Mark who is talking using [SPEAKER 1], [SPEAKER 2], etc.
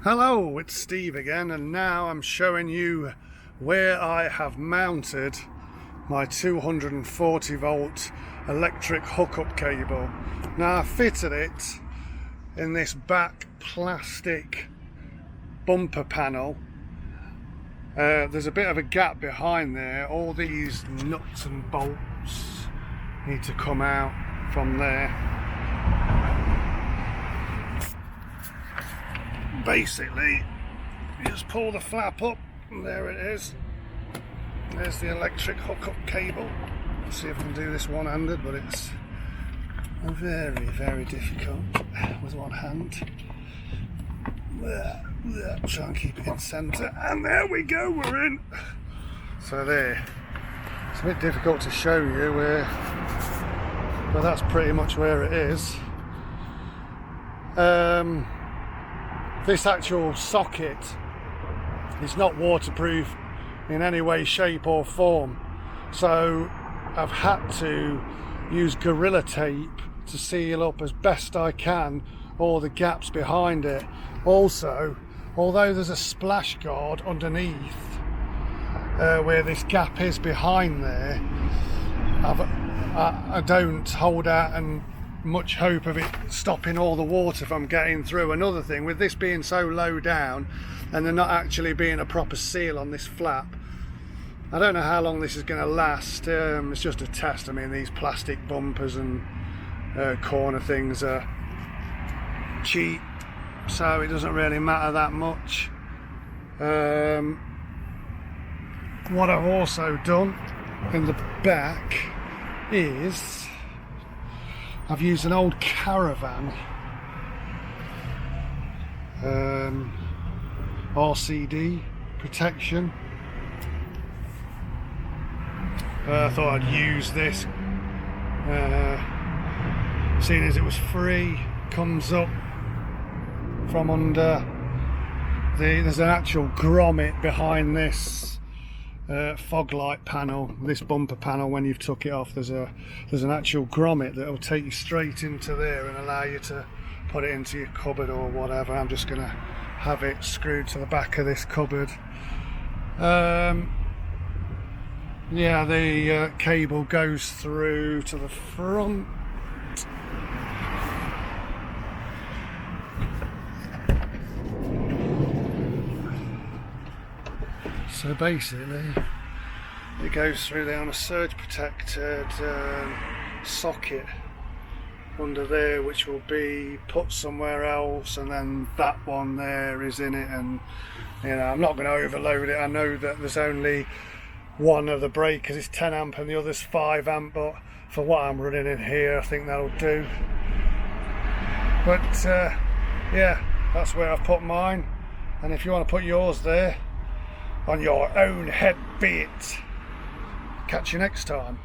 [SPEAKER 1] Hello, it's Steve again, and now I'm showing you where I have mounted my 240 volt electric hookup cable. Now I fitted it in this back plastic bumper panel. There's a bit of a gap behind there. All these nuts and bolts need to come out from there. Basically, you just pull the flap up and there it is. There's the electric hookup cable. Let's see if I can do this one-handed, but it's very, very difficult with one hand. Try and keep it in centre, and there we go, we're in. So there. It's a bit difficult to show you but that's pretty much where it is. This actual socket is not waterproof in any way, shape or form, so I've had to use Gorilla Tape to seal up as best I can all the gaps behind it. Also, although there's a splash guard underneath where this gap is behind there, I don't hold out and much hope of it stopping all the water from getting through. Another thing, with this being so low down and there not actually being a proper seal on this flap, I don't know how long this is going to last. It's just a test. I mean, these plastic bumpers and corner things are cheap, so it doesn't really matter that much. What I've also done in the back is I've used an old Caravan RCD Protection. I thought I'd use this, seeing as it was free. Comes up from under there's an actual grommet behind this fog light panel, this bumper panel. When you've took it off, there's an actual grommet that will take you straight into there and allow you to put it into your cupboard or whatever. I'm just gonna have it screwed to the back of this cupboard. Yeah, the cable goes through to the front. So basically, it goes through there on a surge protected socket under there, which will be put somewhere else, and then that one there is in it. And you know, I'm not going to overload it. I know that there's only one of the breakers is 10 amp and the other's 5 amp, but for what I'm running in here, I think that'll do. But yeah, that's where I've put mine, and if you want to put yours there, on your own head be it. Catch you next time.